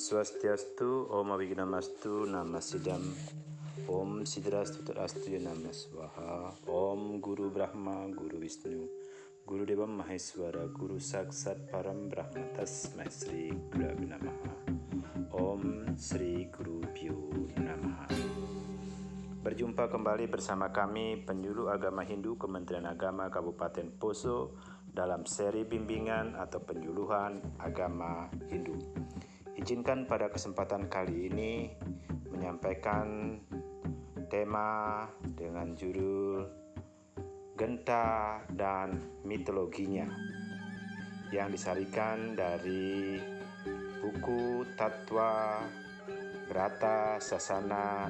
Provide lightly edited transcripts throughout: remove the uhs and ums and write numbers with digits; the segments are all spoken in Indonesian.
Swastiastu, Om Avijnanastu, Namasidam, Om Sidrastu Tadastu Namah Swaha, Om Guru Brahma, Guru Wisnu, Guru Dewa Maheswara, Guru Saksat Param Brahma, Tasmai Sri Gurave Namaha, Om Sri Guru Pyo Namaha. Berjumpa kembali bersama kami, Penyuluh Agama Hindu Kementerian Agama Kabupaten Poso, dalam seri bimbingan atau penyuluhan agama Hindu. Izinkan pada kesempatan kali ini menyampaikan tema dengan judul Genta dan Mitologinya yang disarikan dari buku Tattwa Brata Sasana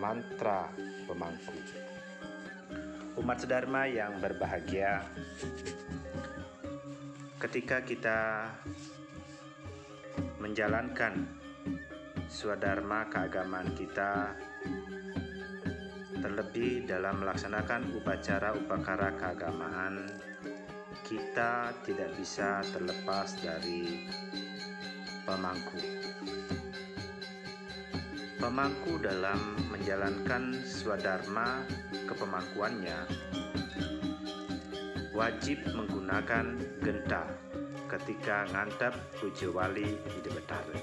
Mantra Pemangku. Umat sedharma yang berbahagia, ketika kita menjalankan swadharma keagamaan kita, terlebih dalam melaksanakan upacara upacara keagamaan, kita tidak bisa terlepas dari pemangku. Pemangku dalam menjalankan swadharma kepemangkuannya wajib menggunakan genta ketika ngantap puja wali Ida Betara.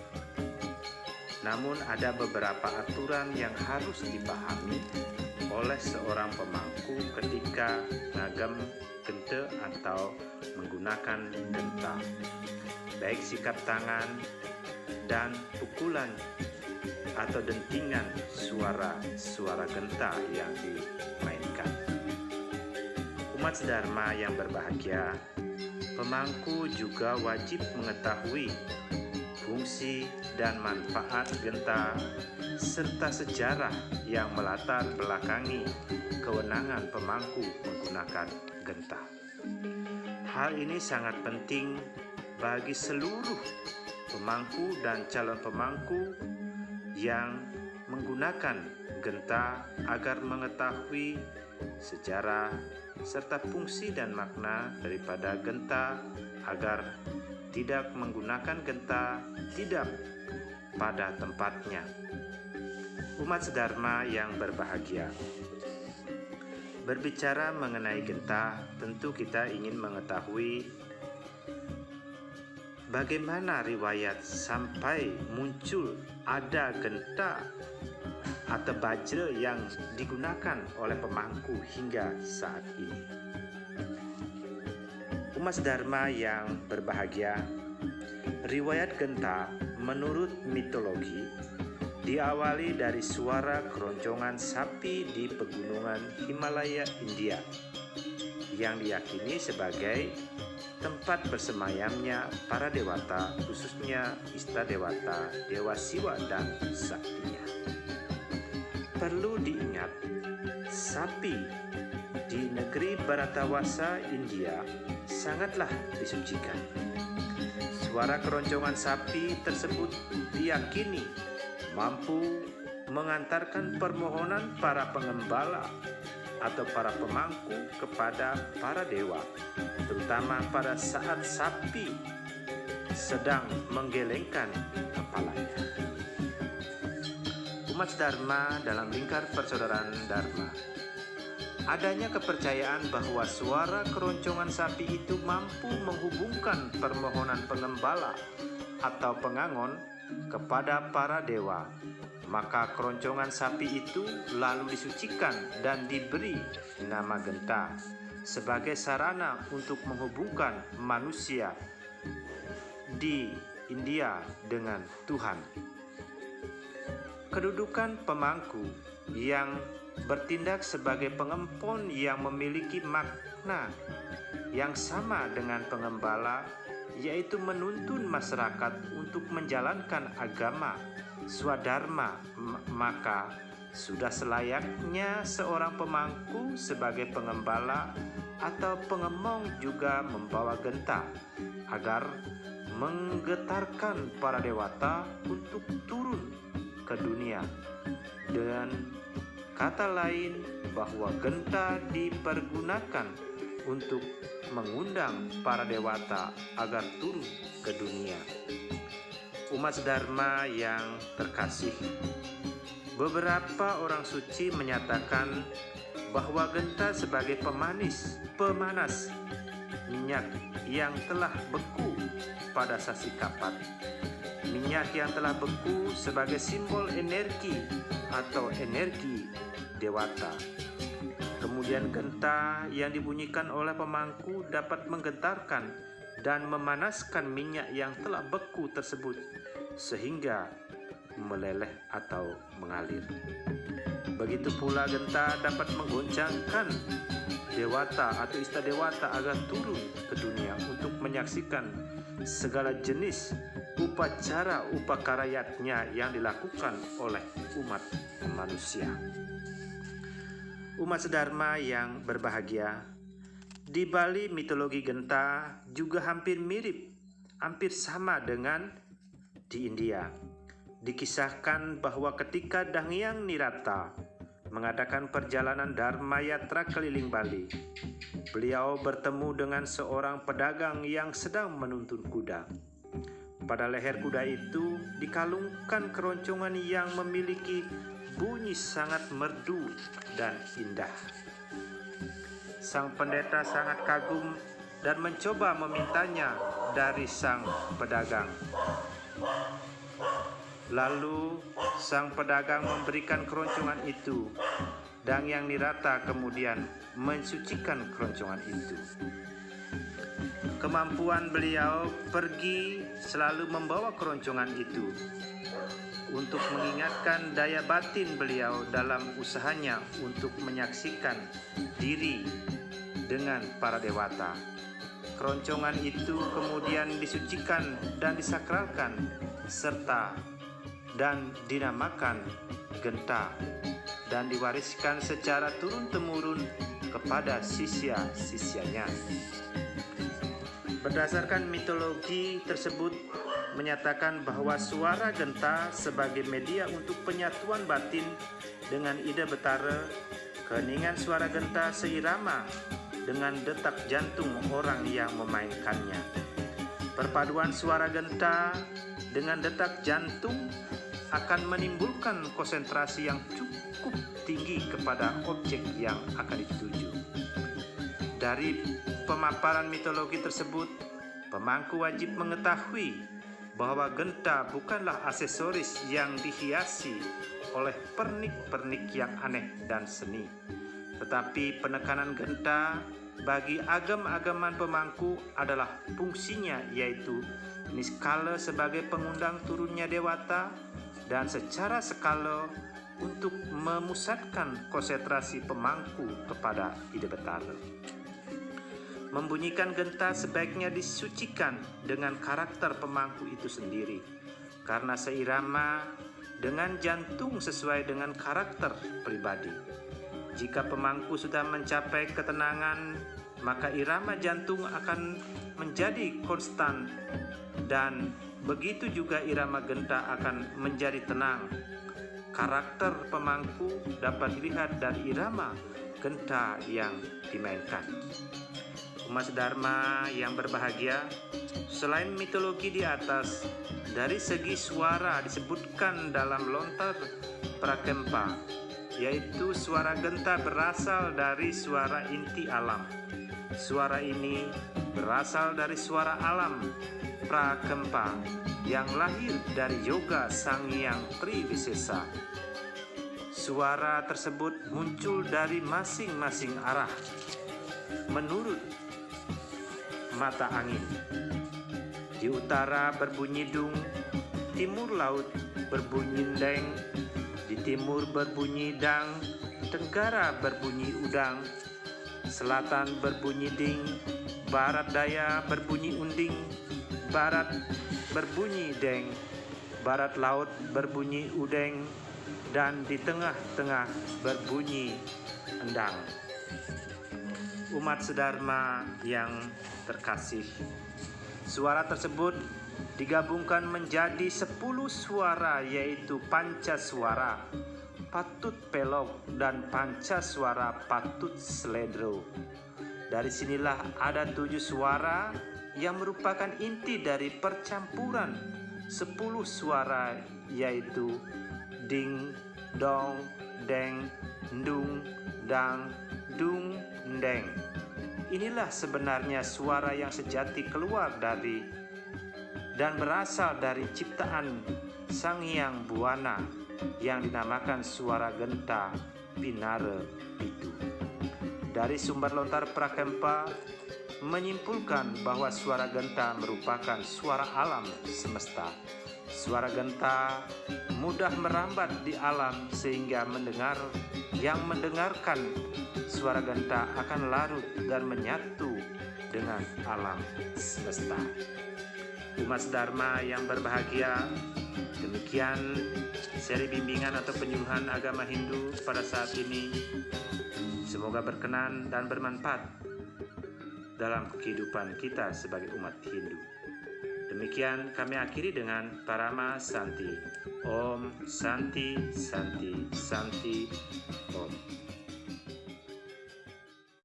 Namun ada beberapa aturan yang harus dipahami oleh seorang pemangku ketika ngagem genta atau menggunakan genta, baik sikap tangan dan pukulan atau dentingan suara genta yang dimainkan. Umat sedharma yang berbahagia, pemangku juga wajib mengetahui fungsi dan manfaat genta serta sejarah yang melatar belakangi kewenangan pemangku menggunakan genta. Hal ini sangat penting bagi seluruh pemangku dan calon pemangku yang menggunakan genta agar mengetahui sejarah serta fungsi dan makna daripada genta, agar tidak menggunakan genta tidak pada tempatnya. Umat sedharma yang berbahagia, berbicara mengenai genta, tentu kita ingin mengetahui bagaimana riwayat sampai muncul ada genta atau bajra yang digunakan oleh pemangku hingga saat ini. Umat sedharma yang berbahagia, riwayat genta menurut mitologi diawali dari suara keroncongan sapi di pegunungan Himalaya India yang diyakini sebagai tempat bersemayamnya para dewata, khususnya Istadewata, Dewa Siwa dan saktinya. Perlu diingat, sapi di negeri Bharatawasa India sangatlah disucikan. Suara keroncongan sapi tersebut diyakini mampu mengantarkan permohonan para pengembala atau para pemangku kepada para dewa, terutama pada saat sapi sedang menggelengkan kepalanya. Umat sedharma dalam lingkar persaudaraan dharma, adanya kepercayaan bahwa suara keroncongan sapi itu mampu menghubungkan permohonan pengembala atau pengangon kepada para dewa. Maka keroncongan sapi itu lalu disucikan dan diberi nama genta sebagai sarana untuk menghubungkan manusia di India dengan Tuhan. Kedudukan pemangku yang bertindak sebagai pengempon yang memiliki makna yang sama dengan pengembala, yaitu menuntun masyarakat untuk menjalankan agama swadharma, maka sudah selayaknya seorang pemangku sebagai pengembala atau pengemong juga membawa genta agar menggetarkan para dewata untuk turun ke dunia. Dengan kata lain, bahwa genta dipergunakan untuk mengundang para dewata agar turun ke dunia. Umat Dharma yang terkasih, beberapa orang suci menyatakan bahwa genta sebagai pemanas minyak yang telah beku pada sasi kapat. Minyak yang telah beku sebagai simbol energi atau energi dewata. Kemudian genta yang dibunyikan oleh pemangku dapat menggentarkan dan memanaskan minyak yang telah beku tersebut sehingga meleleh atau mengalir. Begitu pula genta dapat menggoncangkan dewata atau ista dewata agar turun ke dunia untuk menyaksikan segala jenis upacara upakarayatnya yang dilakukan oleh umat manusia. Umat sedharma yang berbahagia, di Bali mitologi genta juga hampir sama dengan di India. Dikisahkan bahwa ketika Danghyang Nirata mengadakan perjalanan Dharma Yatra keliling Bali, beliau bertemu dengan seorang pedagang yang sedang menuntun kuda. Pada leher kuda itu dikalungkan keroncongan yang memiliki bunyi sangat merdu dan indah. Sang pendeta sangat kagum dan mencoba memintanya dari sang pedagang. Lalu sang pedagang memberikan keroncongan itu. Danghyang Nirata kemudian mensucikan keroncongan itu. Kemampuan beliau pergi selalu membawa keroncongan itu untuk mengingatkan daya batin beliau dalam usahanya untuk menyaksikan diri dengan para dewata. Keroncongan itu kemudian disucikan dan disakralkan dan dinamakan genta dan diwariskan secara turun-temurun kepada sisya-sisyanya. Berdasarkan mitologi tersebut menyatakan bahwa suara genta sebagai media untuk penyatuan batin dengan ide betara, keheningan suara genta seirama dengan detak jantung orang yang memainkannya. Perpaduan suara genta dengan detak jantung akan menimbulkan konsentrasi yang cukup tinggi kepada objek yang akan dituju. Dari pemaparan mitologi tersebut, pemangku wajib mengetahui bahwa genta bukanlah aksesoris yang dihiasi oleh pernik-pernik yang aneh dan seni, tetapi penekanan genta bagi agam-agaman pemangku adalah fungsinya, yaitu niskala sebagai pengundang turunnya dewata dan secara skala untuk memusatkan konsentrasi pemangku kepada ide betara. Membunyikan genta sebaiknya disucikan dengan karakter pemangku itu sendiri, karena seirama dengan jantung sesuai dengan karakter pribadi. Jika pemangku sudah mencapai ketenangan, maka irama jantung akan menjadi konstan dan begitu juga irama genta akan menjadi tenang. Karakter pemangku dapat dilihat dari irama genta yang dimainkan. Umat Dharma yang berbahagia, selain mitologi di atas, dari segi suara disebutkan dalam lontar prakempa, yaitu suara genta berasal dari suara inti alam. Suara ini berasal dari suara alam prakempa yang lahir dari yoga Sang Hyang Triwisesa. Suara tersebut muncul dari masing-masing arah menurut mata angin. Di utara berbunyi dung, timur laut berbunyi deng, di timur berbunyi dang, tenggara berbunyi udang, selatan berbunyi ding, barat daya berbunyi unding, barat berbunyi deng, barat laut berbunyi udeng, dan di tengah-tengah berbunyi endang. Umat sedharma yang terkasih, suara tersebut digabungkan menjadi 10 suara, yaitu Pancasuara, Patut Pelog, dan Pancasuara Patut Sledro. Dari sinilah ada 7 suara yang merupakan inti dari percampuran 10 suara, yaitu ding, dong, deng, dung, dang, dung, deng. Inilah sebenarnya suara yang sejati keluar dari dan berasal dari ciptaan Sang Hyang Buwana yang dinamakan suara genta Pinara Pitu. Dari sumber lontar Prakempa menyimpulkan bahwa suara genta merupakan suara alam semesta. Suara genta mudah merambat di alam sehingga yang mendengarkan suara genta akan larut dan menyatu dengan alam semesta. Umat Dharma yang berbahagia, demikian seri bimbingan atau penyuluhan agama Hindu pada saat ini. Semoga berkenan dan bermanfaat dalam kehidupan kita sebagai umat Hindu. Demikian kami akhiri dengan Parama Santi. Om Santi Santi Santi Om.